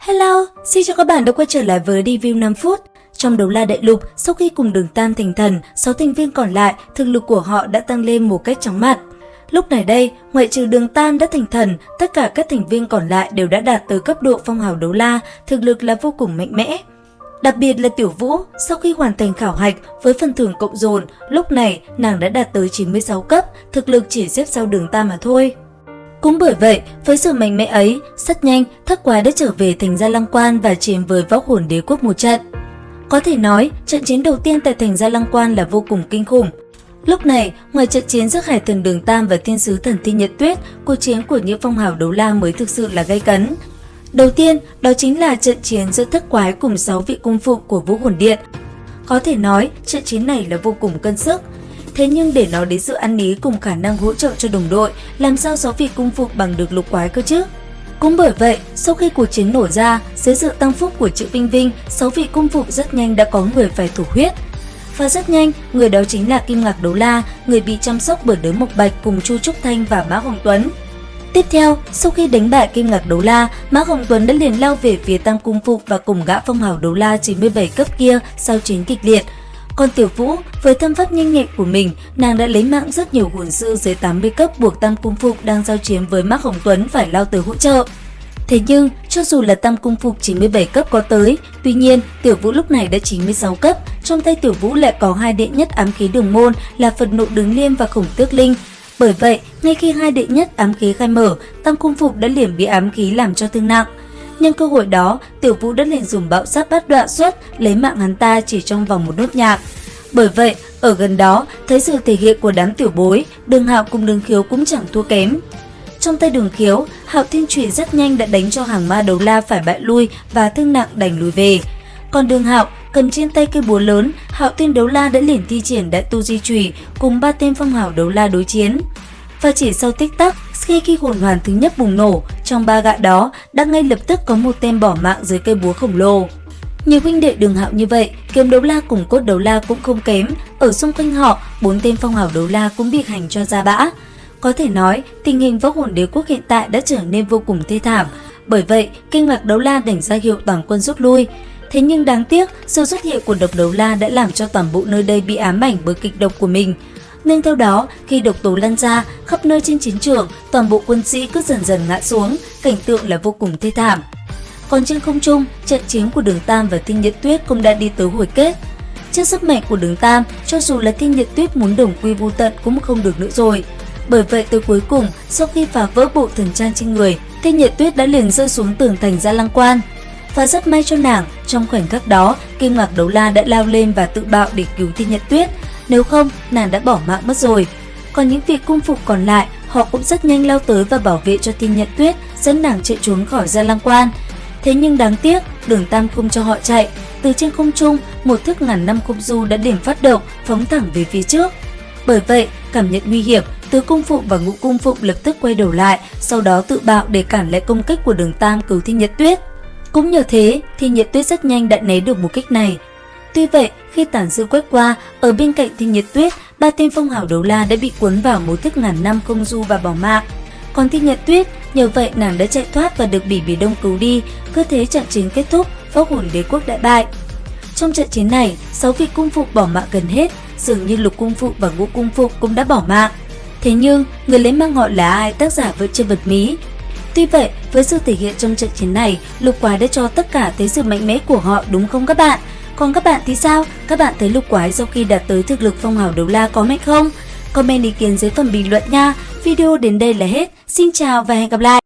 Hello, xin chào các bạn đã quay trở lại với review 5 phút. Trong đấu la đại lục, sau khi cùng Đường Tam thành thần, 6 thành viên còn lại, thực lực của họ đã tăng lên một cách chóng mặt. Lúc này đây, ngoại trừ Đường Tam đã thành thần, tất cả các thành viên còn lại đều đã đạt tới cấp độ phong hào đấu la, thực lực là vô cùng mạnh mẽ. Đặc biệt là Tiểu Vũ, sau khi hoàn thành khảo hạch với phần thưởng cộng dồn, lúc này nàng đã đạt tới 96 cấp, thực lực chỉ xếp sau Đường Tam mà thôi. Cũng bởi vậy, với sự mạnh mẽ ấy, rất nhanh Thất Quái đã trở về thành Gia Lăng Quan và chiến với Võ Hồn Đế Quốc một trận. Có thể nói, trận chiến đầu tiên tại thành Gia Lăng Quan là vô cùng kinh khủng. Lúc này, ngoài trận chiến giữa Hải Thần Đường Tam và Thiên Sứ Thần Thi Nhật Tuyết, cuộc chiến của những phong hào đấu la mới thực sự là gay cấn. Đầu tiên, đó chính là trận chiến giữa Thất Quái cùng 6 vị cung phụng của Vũ Hồn Điện. Có thể nói, trận chiến này là vô cùng cân sức. Thế nhưng để nói đến sự ăn ý cùng khả năng hỗ trợ cho đồng đội, làm sao 6 vị cung phụng bằng được Lục Quái cơ chứ? Cũng bởi vậy, sau khi cuộc chiến nổ ra, dưới sự tăng phúc của chữ Vinh Vinh, 6 vị cung phụng rất nhanh đã có người phải thổ huyết. Và rất nhanh, người đó chính là Kim Ngạc Đấu La, người bị chăm sóc bởi Đới Mộc Bạch cùng Chu Trúc Thanh và Mã Hồng Tuấn. Tiếp theo, sau khi đánh bại Kim Ngạc Đấu La, Mã Hồng Tuấn đã liền lao về phía Tam Cung Phụng và cùng gã phong hào đấu la 97 cấp kia sau chiến kịch liệt. Còn Tiểu Vũ, với thân pháp nhanh nhẹn của mình, nàng đã lấy mạng rất nhiều hồn sư dưới 80 cấp buộc Tam Cung Phụng đang giao chiến với Mã Hồng Tuấn phải lao tới hỗ trợ. Thế nhưng, cho dù là Tam Cung Phụng 97 cấp có tới, tuy nhiên Tiểu Vũ lúc này đã 96 cấp, trong tay Tiểu Vũ lại có hai đệ nhất ám khí đường môn là Phật Nộ Đứng Liêm và Khổng Tước Linh. Bởi vậy, ngay khi hai đệ nhất ám khí khai mở, Tam Cung Phụng đã liền bị ám khí làm cho thương nặng. Nhân cơ hội đó, Tiểu Vũ đã liền dùng bạo sát bát đoạn xuất lấy mạng hắn ta chỉ trong vòng một nốt nhạc. Bởi vậy, ở gần đó, thấy sự thể hiện của đám tiểu bối, Đường Hạo cùng Đường Khiếu cũng chẳng thua kém. Trong tay Đường Khiếu, Hạo Thiên Chủy rất nhanh đã đánh cho hàng ma đấu la phải bại lui và thương nặng đành lùi về. Còn Đường Hạo cầm trên tay cây búa lớn, Hạo Thiên Đấu La đã liền thi triển Đại Tu Di Chủy cùng 3 tên phong hào đấu la đối chiến. Và chỉ sau tích tắc, khi hồn hoàn thứ nhất bùng nổ, trong 3 gã đó đã ngay lập tức có một tên bỏ mạng dưới cây búa khổng lồ. Nhiều huynh đệ Đường Hạo như vậy, Kiếm Đấu La cùng Cốt Đấu La cũng không kém, ở xung quanh họ, 4 tên phong hào đấu la cũng bị hành cho ra bã. Có thể nói, tình hình Võ Hồn Đế Quốc hiện tại đã trở nên vô cùng thê thảm, bởi vậy Kim Ngạc Đấu La đành ra hiệu toàn quân rút lui. Thế nhưng đáng tiếc, sự xuất hiện của độc đấu la đã làm cho toàn bộ nơi đây bị ám ảnh bởi kịch độc của mình. Nên theo đó, khi độc tố lan ra, khắp nơi trên chiến trường, toàn bộ quân sĩ cứ dần dần ngã xuống, cảnh tượng là vô cùng thê thảm. Còn trên không trung, trận chiến của Đường Tam và Thiên Nhật Tuyết cũng đã đi tới hồi kết. Trước sức mạnh của Đường Tam, cho dù là Thiên Nhật Tuyết muốn đồng quy vu tận cũng không được nữa rồi. Bởi vậy tới cuối cùng, sau khi phá vỡ bộ thần trang trên người, Thiên Nhật Tuyết đã liền rơi xuống tường thành Gia Lăng Quan. Và rất may cho nàng, trong khoảnh khắc đó, Kim Ngạc Đấu La đã lao lên và tự bạo để cứu Thiên Nhật Tuyết. Nếu không, nàng đã bỏ mạng mất rồi. Còn những vị cung phục còn lại, họ cũng rất nhanh lao tới và bảo vệ cho Thiên Nhật Tuyết, dẫn nàng chạy trốn khỏi Gia Lăng Quan. Thế nhưng đáng tiếc, Đường Tam không cho họ chạy. Từ trên không trung, một thức ngàn năm không du đã điểm phát động, phóng thẳng về phía trước. Bởi vậy, cảm nhận nguy hiểm, Tứ Cung Phụng và Ngũ Cung Phụng lập tức quay đầu lại, sau đó tự bạo để cản lại công kích của Đường Tam cứu Thiên Nhật Tuyết. Cũng nhờ thế, Thiên Nhật Tuyết rất nhanh đã né được một kích này. Tuy vậy, khi tàn dư quét qua, ở bên cạnh Thiên Nhật Tuyết, 3 tên phong hào đấu la đã bị cuốn vào một thức ngàn năm không du và bỏ mạng. Còn Thiên Nhật Tuyết, nhờ vậy nàng đã chạy thoát và được Bỉ Bỉ Đông cứu đi, cứ thế trận chiến kết thúc, Võ Hồn Đế Quốc đại bại. Trong trận chiến này, 6 vị cung phụng bỏ mạng gần hết, dường như Lục Cung Phụng và Ngũ Cung Phụng cũng đã bỏ mạng. Thế nhưng, người lấy mang họ là ai, tác giả vẫn chưa bật mí. Tuy vậy, với sự thể hiện trong trận chiến này, Lục Quái đã cho tất cả thấy sự mạnh mẽ của họ, đúng không các bạn? Còn các bạn thì sao? Các bạn thấy Lục Quái sau khi đạt tới thực lực phong hào đấu la có mạnh không? Comment ý kiến dưới phần bình luận nha. Video đến đây là hết. Xin chào và hẹn gặp lại!